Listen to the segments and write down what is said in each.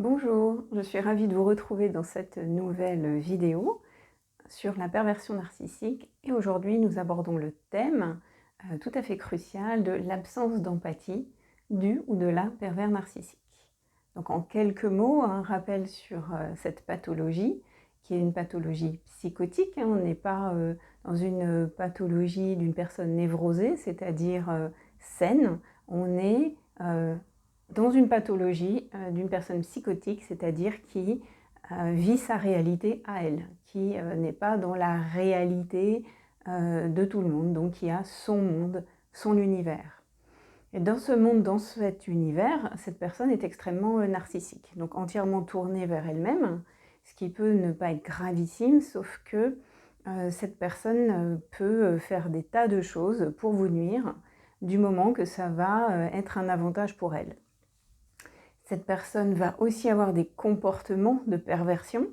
Bonjour, je suis ravie de vous retrouver dans cette nouvelle vidéo sur la perversion narcissique et aujourd'hui nous abordons le thème tout à fait crucial de l'absence d'empathie du ou de la pervers narcissique. Donc en quelques mots, un rappel sur cette pathologie qui est une pathologie psychotique, on n'est pas dans une pathologie d'une personne névrosée, c'est-à-dire saine, on est dans une pathologie d'une personne psychotique, c'est-à-dire qui vit sa réalité à elle, qui n'est pas dans la réalité de tout le monde, donc qui a son monde, son univers. Et dans ce monde, dans cet univers, cette personne est extrêmement narcissique, donc entièrement tournée vers elle-même, ce qui peut ne pas être gravissime, sauf que cette personne peut faire des tas de choses pour vous nuire, du moment que ça va être un avantage pour elle. Cette personne va aussi avoir des comportements de perversion,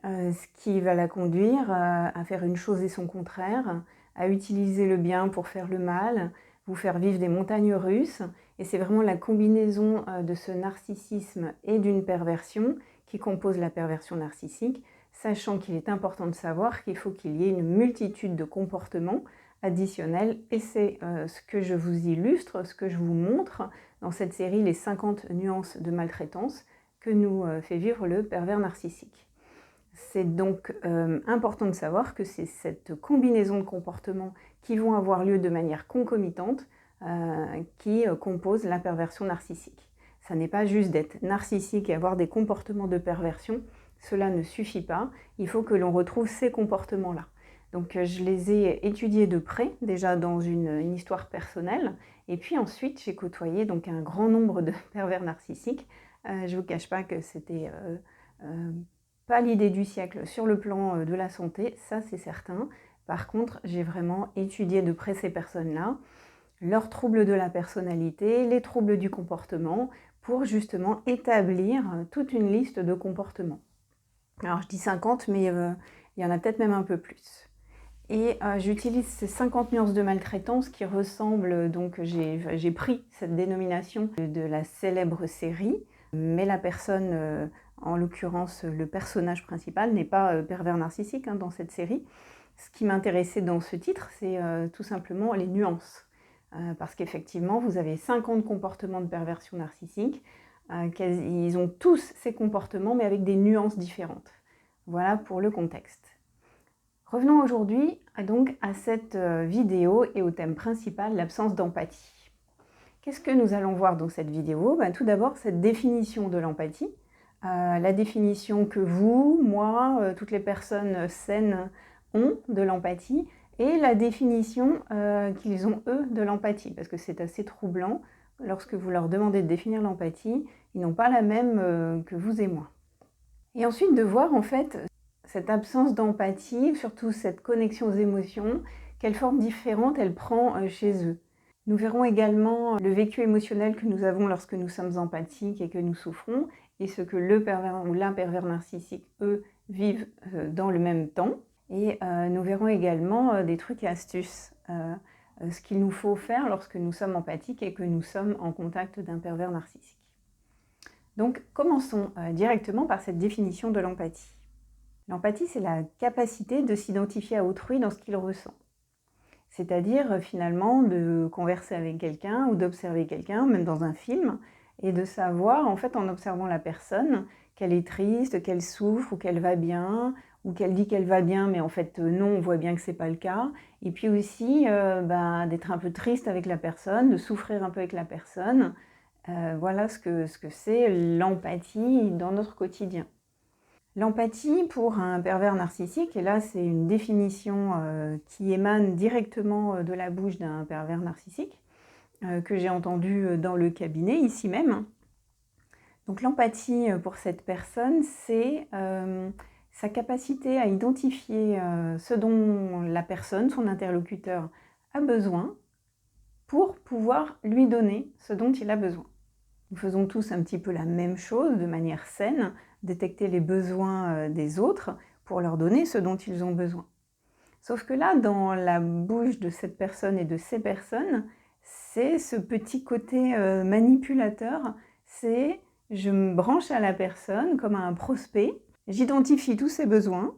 ce qui va la conduire à faire une chose et son contraire, à utiliser le bien pour faire le mal, vous faire vivre des montagnes russes. Et c'est vraiment la combinaison de ce narcissisme et d'une perversion qui compose la perversion narcissique, sachant qu'il est important de savoir qu'il faut qu'il y ait une multitude de comportements additionnels. Et c'est ce que je vous illustre, ce que je vous montre dans cette série Les 50 nuances de maltraitance que nous fait vivre le pervers narcissique. C'est donc important de savoir que c'est cette combinaison de comportements qui vont avoir lieu de manière concomitante qui compose la perversion narcissique. Ça n'est pas juste d'être narcissique et avoir des comportements de perversion, cela ne suffit pas, il faut que l'on retrouve ces comportements-là. Donc je les ai étudiés de près, déjà dans une histoire personnelle, et puis ensuite j'ai côtoyé donc un grand nombre de pervers narcissiques. Je ne vous cache pas que c'était pas l'idée du siècle sur le plan de la santé, ça c'est certain. Par contre, j'ai vraiment étudié de près ces personnes-là, leurs troubles de la personnalité, les troubles du comportement, pour justement établir toute une liste de comportements. Alors je dis 50, mais il y en a peut-être même un peu plus. Et j'utilise ces 50 nuances de maltraitance qui ressemblent, donc j'ai pris cette dénomination de la célèbre série, mais la personne, en l'occurrence le personnage principal, n'est pas pervers narcissique dans cette série. Ce qui m'intéressait dans ce titre, c'est tout simplement les nuances. Parce qu'effectivement, vous avez 50 comportements de perversion narcissique. Ils ont tous ces comportements, mais avec des nuances différentes. Voilà pour le contexte. Revenons aujourd'hui donc à cette vidéo et au thème principal, l'absence d'empathie. Qu'est-ce que nous allons voir dans cette vidéo? Tout d'abord, cette définition de l'empathie, la définition que vous, moi, toutes les personnes saines ont de l'empathie, et la définition qu'ils ont, eux, de l'empathie, parce que c'est assez troublant. Lorsque vous leur demandez de définir l'empathie, ils n'ont pas la même que vous et moi. Et ensuite de voir en fait cette absence d'empathie, surtout cette connexion aux émotions, quelle forme différente elle prend chez eux. Nous verrons également le vécu émotionnel que nous avons lorsque nous sommes empathiques et que nous souffrons, et ce que le pervers ou la pervers narcissique, eux, vivent dans le même temps. Et nous verrons également des trucs et astuces, ce qu'il nous faut faire lorsque nous sommes empathiques et que nous sommes en contact d'un pervers narcissique. Donc commençons directement par cette définition de l'empathie. L'empathie, c'est la capacité de s'identifier à autrui dans ce qu'il ressent. C'est-à-dire finalement de converser avec quelqu'un ou d'observer quelqu'un, même dans un film, et de savoir en fait en observant la personne qu'elle est triste, qu'elle souffre ou qu'elle va bien, ou qu'elle dit qu'elle va bien mais en fait non, on voit bien que c'est pas le cas. Et puis aussi d'être un peu triste avec la personne, de souffrir un peu avec la personne. Voilà ce que c'est l'empathie dans notre quotidien. L'empathie pour un pervers narcissique, et là c'est une définition qui émane directement de la bouche d'un pervers narcissique, que j'ai entendue dans le cabinet, ici même. Donc l'empathie pour cette personne, c'est sa capacité à identifier ce dont la personne, son interlocuteur, a besoin pour pouvoir lui donner ce dont il a besoin. Nous faisons tous un petit peu la même chose de manière saine, détecter les besoins des autres pour leur donner ce dont ils ont besoin. Sauf que là, dans la bouche de cette personne et de ces personnes, c'est ce petit côté manipulateur, c'est « je me branche à la personne comme à un prospect, j'identifie tous ses besoins,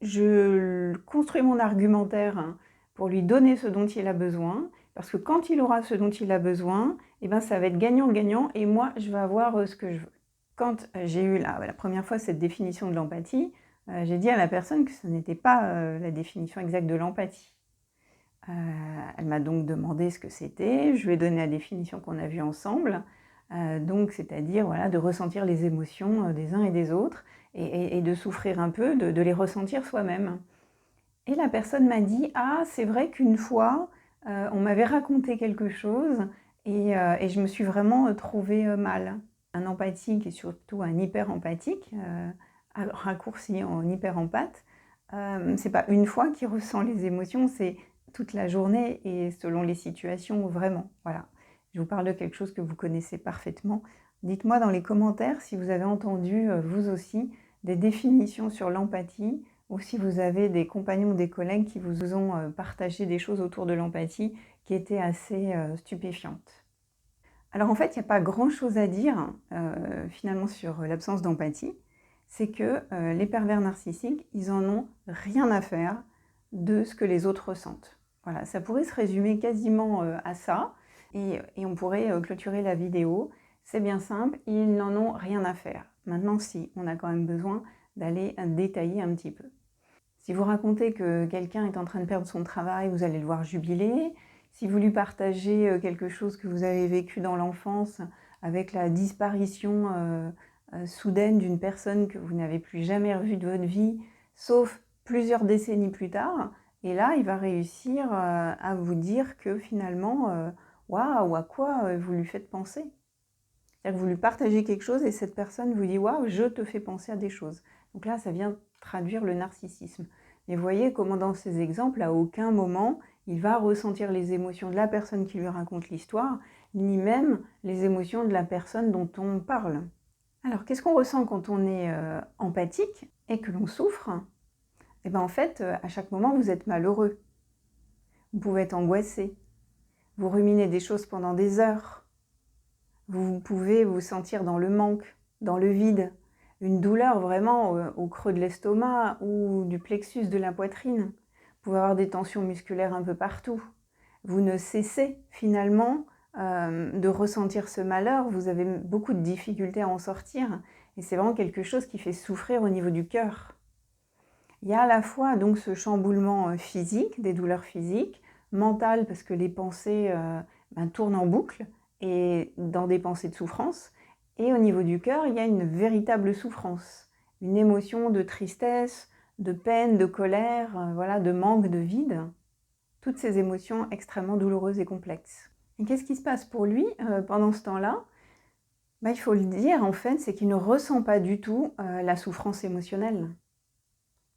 je construis mon argumentaire pour lui donner ce dont il a besoin, parce que quand il aura ce dont il a besoin, eh ben, ça va être gagnant-gagnant et moi, je vais avoir ce que je veux. Quand j'ai eu la première fois cette définition de l'empathie, j'ai dit à la personne que ce n'était pas la définition exacte de l'empathie. Elle m'a donc demandé ce que c'était, je lui ai donné la définition qu'on a vue ensemble, donc c'est-à-dire voilà, de ressentir les émotions des uns et des autres, et de souffrir un peu, de les ressentir soi-même. Et la personne m'a dit: «Ah, c'est vrai qu'une fois, on m'avait raconté quelque chose et je me suis vraiment trouvée mal». Un empathique et surtout un hyper-empathique, raccourci en hyper-empathe, c'est pas une fois qu'il ressent les émotions, c'est toute la journée et selon les situations, vraiment. Voilà. Je vous parle de quelque chose que vous connaissez parfaitement. Dites-moi dans les commentaires si vous avez entendu, vous aussi, des définitions sur l'empathie ou si vous avez des compagnons ou des collègues qui vous ont partagé des choses autour de l'empathie qui étaient assez stupéfiantes. Alors en fait, il n'y a pas grand-chose à dire finalement sur l'absence d'empathie. C'est que les pervers narcissiques, ils en ont rien à faire de ce que les autres ressentent. Voilà, ça pourrait se résumer quasiment à ça et on pourrait clôturer la vidéo. C'est bien simple, ils n'en ont rien à faire. Maintenant, si, on a quand même besoin d'aller détailler un petit peu. Si vous racontez que quelqu'un est en train de perdre son travail, vous allez le voir jubiler. Si vous lui partagez quelque chose que vous avez vécu dans l'enfance avec la disparition soudaine d'une personne que vous n'avez plus jamais revue de votre vie, sauf plusieurs décennies plus tard, et là, il va réussir à vous dire que finalement, waouh, à quoi vous lui faites penser. C'est-à-dire que vous lui partagez quelque chose et cette personne vous dit « Waouh, je te fais penser à des choses ». Donc là, ça vient traduire le narcissisme. Et vous voyez comment dans ces exemples, à aucun moment, il va ressentir les émotions de la personne qui lui raconte l'histoire, ni même les émotions de la personne dont on parle. Alors, qu'est-ce qu'on ressent quand on est empathique et que l'on souffre? Eh bien, en fait, à chaque moment, vous êtes malheureux. Vous pouvez être angoissé. Vous ruminez des choses pendant des heures. Vous pouvez vous sentir dans le manque, dans le vide, une douleur vraiment au creux de l'estomac ou du plexus de la poitrine. Vous pouvez avoir des tensions musculaires un peu partout. Vous ne cessez finalement de ressentir ce malheur, vous avez beaucoup de difficultés à en sortir et c'est vraiment quelque chose qui fait souffrir au niveau du cœur. Il y a à la fois donc ce chamboulement physique, des douleurs physiques, mentales parce que les pensées tournent en boucle, et dans des pensées de souffrance. Et au niveau du cœur, il y a une véritable souffrance, une émotion de tristesse, de peine, de colère, voilà, de manque, de vide. Toutes ces émotions extrêmement douloureuses et complexes. Et qu'est-ce qui se passe pour lui pendant ce temps-là? Il faut le dire, en fait, c'est qu'il ne ressent pas du tout la souffrance émotionnelle.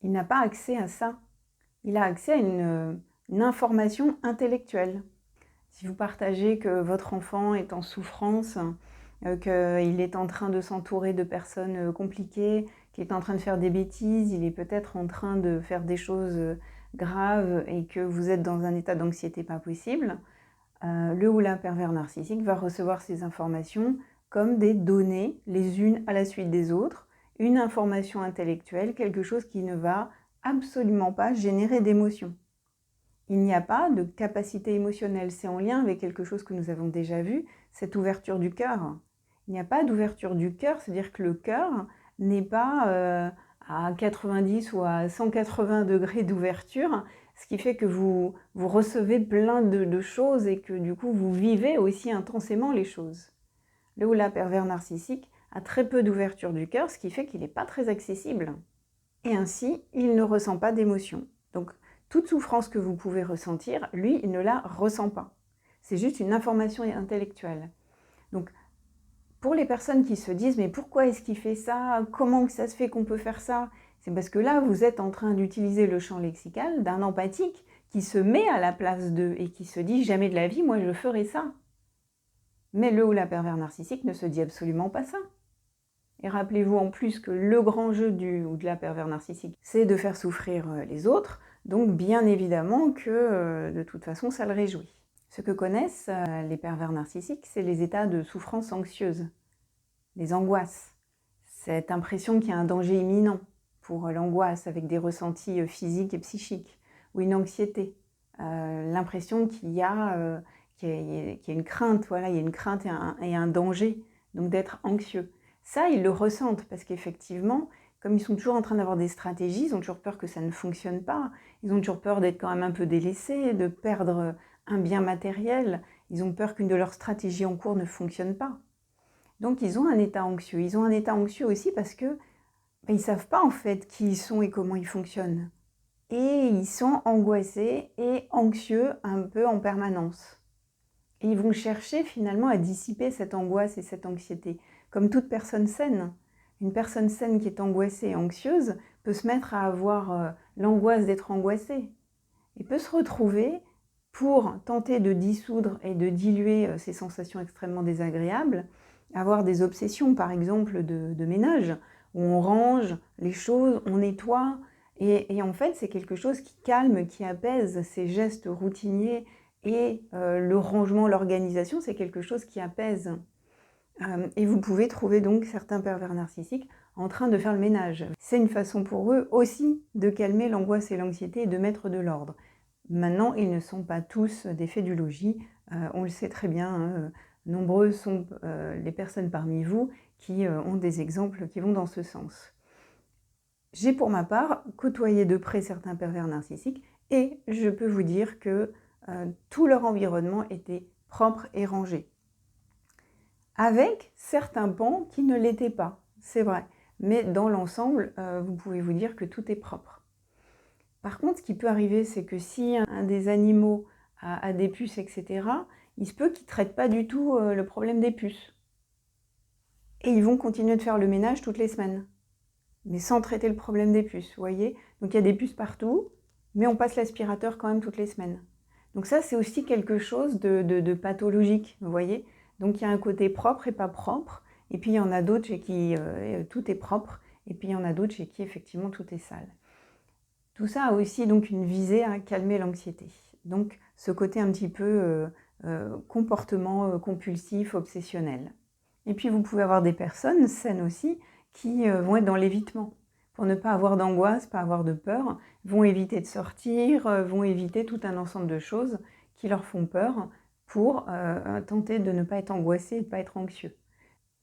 Il n'a pas accès à ça. Il a accès à une information intellectuelle. Si vous partagez que votre enfant est en souffrance, qu'il est en train de s'entourer de personnes compliquées, qu'il est en train de faire des bêtises, il est peut-être en train de faire des choses graves et que vous êtes dans un état d'anxiété pas possible, le ou la pervers narcissique va recevoir ces informations comme des données, les unes à la suite des autres, une information intellectuelle, quelque chose qui ne va absolument pas générer d'émotion. Il n'y a pas de capacité émotionnelle, c'est en lien avec quelque chose que nous avons déjà vu, cette ouverture du cœur. Il n'y a pas d'ouverture du cœur, c'est-à-dire que le cœur n'est pas à 90 ou à 180 degrés d'ouverture, ce qui fait que vous recevez plein de choses et que du coup vous vivez aussi intensément les choses. Le ou la pervers narcissique a très peu d'ouverture du cœur, ce qui fait qu'il n'est pas très accessible. Et ainsi, il ne ressent pas d'émotion. Donc, toute souffrance que vous pouvez ressentir, lui, il ne la ressent pas. C'est juste une information intellectuelle. Donc, pour les personnes qui se disent « mais pourquoi est-ce qu'il fait ça? Comment ça se fait qu'on peut faire ça ?» C'est parce que là, vous êtes en train d'utiliser le champ lexical d'un empathique qui se met à la place d'eux et qui se dit « jamais de la vie, moi je ferai ça ». Mais le ou la pervers narcissique ne se dit absolument pas ça. Et rappelez-vous en plus que le grand jeu du ou de la pervers narcissique, c'est de faire souffrir les autres, donc bien évidemment que de toute façon ça le réjouit. Ce que connaissent les pervers narcissiques, c'est les états de souffrance anxieuse. les angoisses, cette impression qu'il y a un danger imminent pour l'angoisse avec des ressentis physiques et psychiques, ou une anxiété, l'impression qu'il y a une crainte, voilà, il y a une crainte et un danger, donc d'être anxieux. Ça, ils le ressentent parce qu'effectivement, comme ils sont toujours en train d'avoir des stratégies, ils ont toujours peur que ça ne fonctionne pas, ils ont toujours peur d'être quand même un peu délaissés, de perdre un bien matériel, ils ont peur qu'une de leurs stratégies en cours ne fonctionne pas. Donc ils ont un état anxieux. Ils ont un état anxieux aussi parce que ils ne savent pas en fait qui ils sont et comment ils fonctionnent. Et ils sont angoissés et anxieux un peu en permanence. Et ils vont chercher finalement à dissiper cette angoisse et cette anxiété, comme toute personne saine. Une personne saine qui est angoissée et anxieuse peut se mettre à avoir l'angoisse d'être angoissée. Et peut se retrouver pour tenter de dissoudre et de diluer ces sensations extrêmement désagréables, avoir des obsessions par exemple de ménage, où on range les choses, on nettoie, et en fait c'est quelque chose qui calme, qui apaise ces gestes routiniers, et le rangement, l'organisation, c'est quelque chose qui apaise. Et vous pouvez trouver donc certains pervers narcissiques en train de faire le ménage. C'est une façon pour eux aussi de calmer l'angoisse et l'anxiété et de mettre de l'ordre. Maintenant, ils ne sont pas tous des faits du logis, on le sait très bien, hein, nombreuses sont les personnes parmi vous qui ont des exemples qui vont dans ce sens. J'ai pour ma part côtoyé de près certains pervers narcissiques et je peux vous dire que tout leur environnement était propre et rangé. Avec certains pans qui ne l'étaient pas, c'est vrai. Mais dans l'ensemble, vous pouvez vous dire que tout est propre. Par contre, ce qui peut arriver, c'est que si un des animaux a des puces, etc., il se peut qu'ils ne traitent pas du tout le problème des puces. Et ils vont continuer de faire le ménage toutes les semaines, mais sans traiter le problème des puces, vous voyez. Donc il y a des puces partout, mais on passe l'aspirateur quand même toutes les semaines. Donc ça, c'est aussi quelque chose de pathologique, vous voyez. Donc il y a un côté propre et pas propre, et puis il y en a d'autres chez qui tout est propre, et puis il y en a d'autres chez qui effectivement tout est sale. Tout ça a aussi donc une visée à calmer l'anxiété. Donc ce côté un petit peu comportement compulsif, obsessionnel. Et puis vous pouvez avoir des personnes saines aussi qui vont être dans l'évitement. Pour ne pas avoir d'angoisse, pas avoir de peur, vont éviter de sortir, vont éviter tout un ensemble de choses qui leur font peur pour tenter de ne pas être angoissé et de ne pas être anxieux.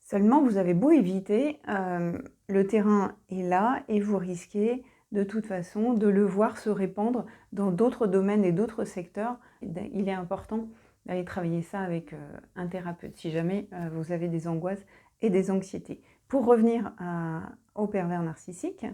Seulement, vous avez beau éviter, le terrain est là et vous risquez de toute façon de le voir se répandre dans d'autres domaines et d'autres secteurs. Il est important d'aller travailler ça avec un thérapeute si jamais vous avez des angoisses et des anxiétés. Pour revenir aux pervers narcissiques,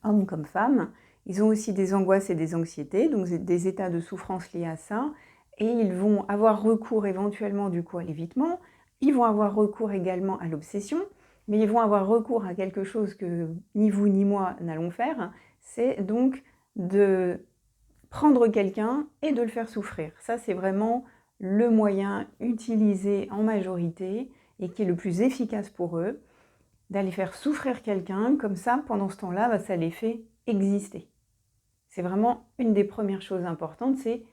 hommes comme femmes, ils ont aussi des angoisses et des anxiétés, donc des états de souffrance liés à ça, et ils vont avoir recours éventuellement du coup à l'évitement, ils vont avoir recours également à l'obsession, mais ils vont avoir recours à quelque chose que ni vous ni moi n'allons faire, c'est donc de prendre quelqu'un et de le faire souffrir. Ça, c'est vraiment le moyen utilisé en majorité et qui est le plus efficace pour eux, d'aller faire souffrir quelqu'un, comme ça, pendant ce temps-là, ça les fait exister. C'est vraiment une des premières choses importantes, c'est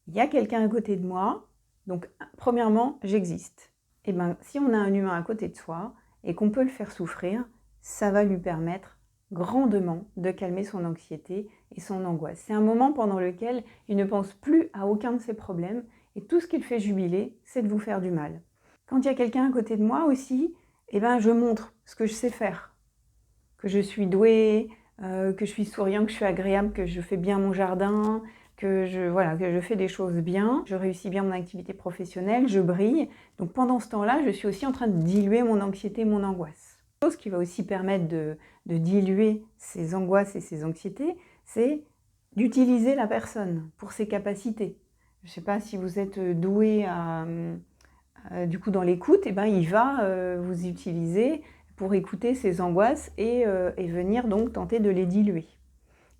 il y a quelqu'un à côté de moi, donc premièrement, j'existe. Et bien, si on a un humain à côté de soi et qu'on peut le faire souffrir, ça va lui permettre grandement de calmer son anxiété et son angoisse. C'est un moment pendant lequel il ne pense plus à aucun de ses problèmes et tout ce qu'il fait jubiler, c'est de vous faire du mal. Quand il y a quelqu'un à côté de moi aussi, je montre ce que je sais faire, que je suis douée, que je suis souriante, que je suis agréable, que je fais bien mon jardin, que je fais des choses bien, je réussis bien mon activité professionnelle, je brille. Donc pendant ce temps-là, je suis aussi en train de diluer mon anxiété, mon angoisse. Chose qui va aussi permettre de diluer ces angoisses et ces anxiétés, c'est d'utiliser la personne pour ses capacités. Je ne sais pas si vous êtes doué du coup dans l'écoute, il va vous utiliser pour écouter ses angoisses et venir donc tenter de les diluer.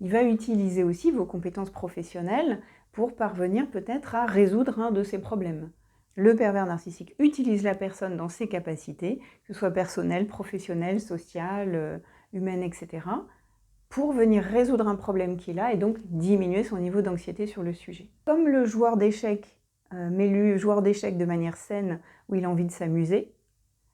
Il va utiliser aussi vos compétences professionnelles pour parvenir peut-être à résoudre un de ses problèmes. Le pervers narcissique utilise la personne dans ses capacités, que ce soit personnelles, professionnelles, sociales, humaines, etc., pour venir résoudre un problème qu'il a et donc diminuer son niveau d'anxiété sur le sujet. Comme le joueur d'échecs, mais le joueur d'échecs de manière saine, où il a envie de s'amuser,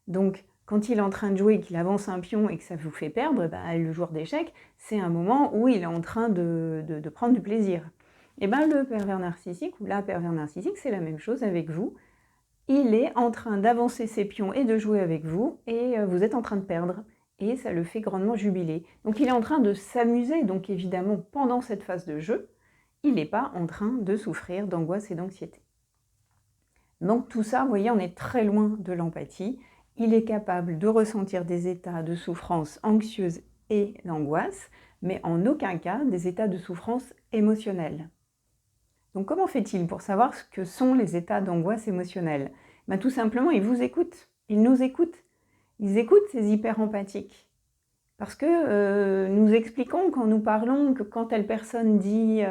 Donc, quand il est en train de jouer et qu'il avance un pion et que ça vous fait perdre, le joueur d'échecs, c'est un moment où il est en train de prendre du plaisir. Et le pervers narcissique ou la pervers narcissique, c'est la même chose avec vous. Il est en train d'avancer ses pions et de jouer avec vous, et vous êtes en train de perdre. Et ça le fait grandement jubiler. Donc il est en train de s'amuser, donc évidemment, pendant cette phase de jeu, il n'est pas en train de souffrir d'angoisse et d'anxiété. Donc tout ça, vous voyez, on est très loin de l'empathie. Il est capable de ressentir des états de souffrance anxieuse et d'angoisse, mais en aucun cas des états de souffrance émotionnelle. Donc comment fait-il pour savoir ce que sont les états d'angoisse émotionnelle? Tout simplement, il vous écoute, il nous écoute. Ils écoutent ces hyper-empathiques. Parce que nous expliquons quand nous parlons que quand telle personne dit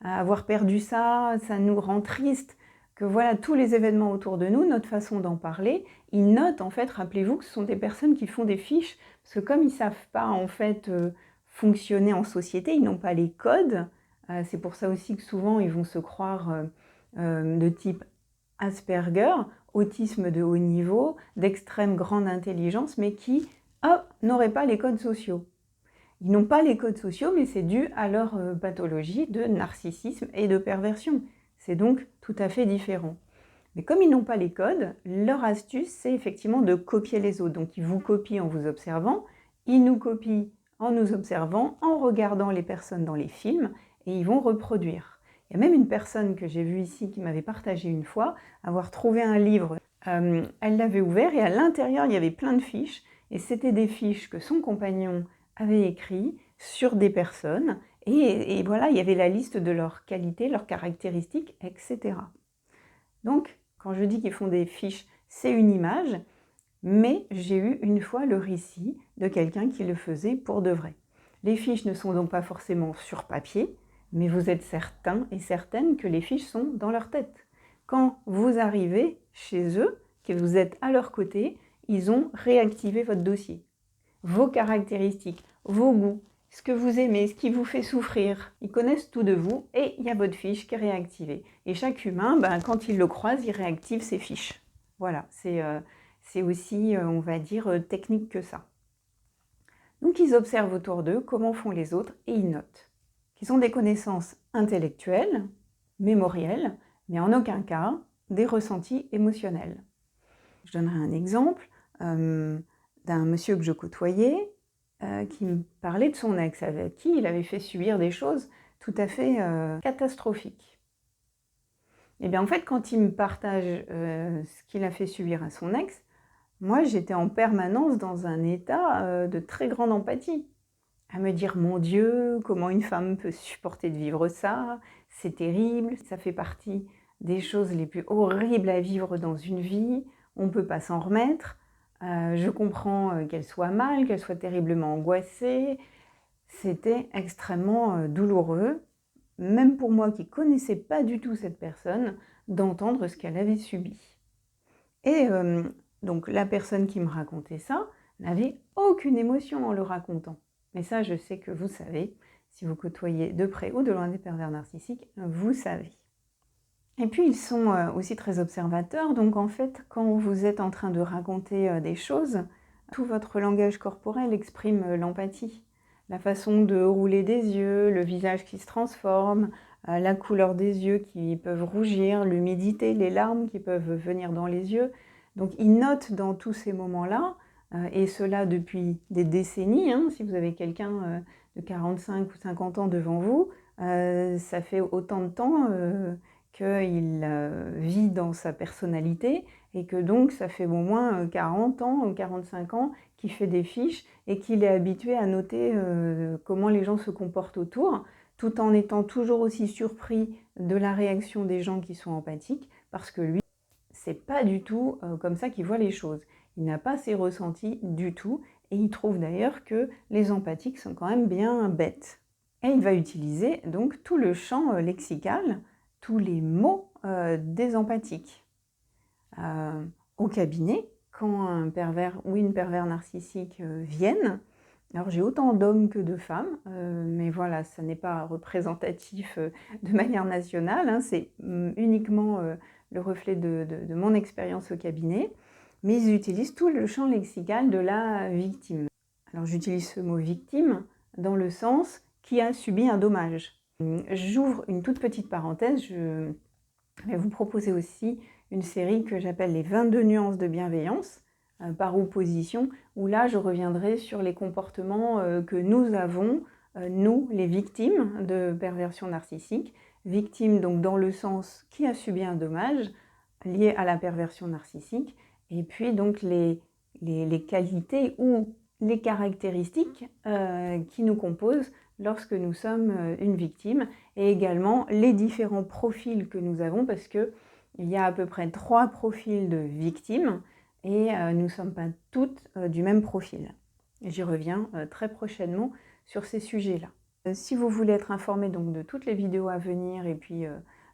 avoir perdu ça, ça nous rend triste, que voilà, tous les événements autour de nous, notre façon d'en parler, ils notent en fait, rappelez-vous que ce sont des personnes qui font des fiches, parce que comme ils ne savent pas en fait fonctionner en société, ils n'ont pas les codes, c'est pour ça aussi que souvent ils vont se croire de type Asperger, autisme de haut niveau, d'extrême grande intelligence, mais qui n'auraient pas les codes sociaux. Ils n'ont pas les codes sociaux, mais c'est dû à leur pathologie de narcissisme et de perversion. C'est donc tout à fait différent. Mais comme ils n'ont pas les codes, leur astuce, c'est effectivement de copier les autres. Donc ils vous copient en vous observant, ils nous copient en nous observant, en regardant les personnes dans les films, et ils vont reproduire. Il y a même une personne que j'ai vue ici qui m'avait partagé une fois avoir trouvé un livre. Elle l'avait ouvert et à l'intérieur, il y avait plein de fiches. Et c'était des fiches que son compagnon avait écrites sur des personnes. Et voilà, il y avait la liste de leurs qualités, leurs caractéristiques, etc. Donc, quand je dis qu'ils font des fiches, c'est une image. Mais j'ai eu une fois le récit de quelqu'un qui le faisait pour de vrai. Les fiches ne sont donc pas forcément sur papier, mais vous êtes certain et certaine que les fiches sont dans leur tête. Quand vous arrivez chez eux, que vous êtes à leur côté, ils ont réactivé votre dossier. Vos caractéristiques, vos goûts, ce que vous aimez, ce qui vous fait souffrir, ils connaissent tout de vous et il y a votre fiche qui est réactivée. Et chaque humain, quand il le croise, il réactive ses fiches. Voilà, c'est aussi, on va dire, technique que ça. Donc ils observent autour d'eux comment font les autres et ils notent. Qu'ils ont des connaissances intellectuelles, mémorielles, mais en aucun cas des ressentis émotionnels. Je donnerai un exemple d'un monsieur que je côtoyais qui me parlait de son ex, avec qui il avait fait subir des choses tout à fait catastrophiques. Et bien en fait, quand il me partage ce qu'il a fait subir à son ex, moi j'étais en permanence dans un état de très grande empathie. À me dire, mon Dieu, comment une femme peut supporter de vivre ça, c'est terrible, ça fait partie des choses les plus horribles à vivre dans une vie, on ne peut pas s'en remettre, je comprends qu'elle soit mal, qu'elle soit terriblement angoissée, c'était extrêmement douloureux, même pour moi qui ne connaissais pas du tout cette personne, d'entendre ce qu'elle avait subi. Et donc la personne qui me racontait ça n'avait aucune émotion en le racontant. Mais ça, je sais que vous savez, si vous côtoyez de près ou de loin des pervers narcissiques, vous savez. Et puis, ils sont aussi très observateurs, donc en fait, quand vous êtes en train de raconter des choses, tout votre langage corporel exprime l'empathie. La façon de rouler des yeux, le visage qui se transforme, la couleur des yeux qui peuvent rougir, l'humidité, les larmes qui peuvent venir dans les yeux. Donc, ils notent dans tous ces moments-là, et cela depuis des décennies. Si vous avez quelqu'un de 45 ou 50 ans devant vous, ça fait autant de temps qu'il vit dans sa personnalité et que donc ça fait au moins 40 ans ou 45 ans qu'il fait des fiches et qu'il est habitué à noter comment les gens se comportent autour, tout en étant toujours aussi surpris de la réaction des gens qui sont empathiques, parce que lui, c'est pas du tout comme ça qu'il voit les choses. Il n'a pas ces ressentis du tout, et il trouve d'ailleurs que les empathiques sont quand même bien bêtes. Et il va utiliser donc tout le champ lexical, tous les mots des empathiques. Au cabinet, quand un pervers ou une pervers narcissique viennent, alors j'ai autant d'hommes que de femmes, mais voilà, ça n'est pas représentatif de manière nationale, c'est uniquement le reflet de mon expérience au cabinet. mais ils utilisent tout le champ lexical de la victime. Alors j'utilise ce mot victime dans le sens qui a subi un dommage. J'ouvre une toute petite parenthèse, je vais vous proposer aussi une série que j'appelle les 22 nuances de bienveillance, par opposition, où là je reviendrai sur les comportements que nous avons, nous les victimes de perversion narcissique, victimes donc dans le sens qui a subi un dommage lié à la perversion narcissique, et puis donc les qualités ou les caractéristiques qui nous composent lorsque nous sommes une victime, et également les différents profils que nous avons, parce qu'il y a à peu près 3 profils de victimes, et nous ne sommes pas toutes du même profil. J'y reviens très prochainement sur ces sujets-là. Si vous voulez être informé donc de toutes les vidéos à venir et puis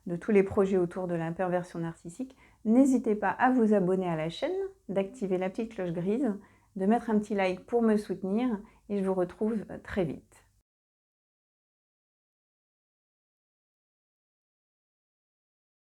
de tous les projets autour de la perversion narcissique, n'hésitez pas à vous abonner à la chaîne, d'activer la petite cloche grise, de mettre un petit like pour me soutenir, et je vous retrouve très vite.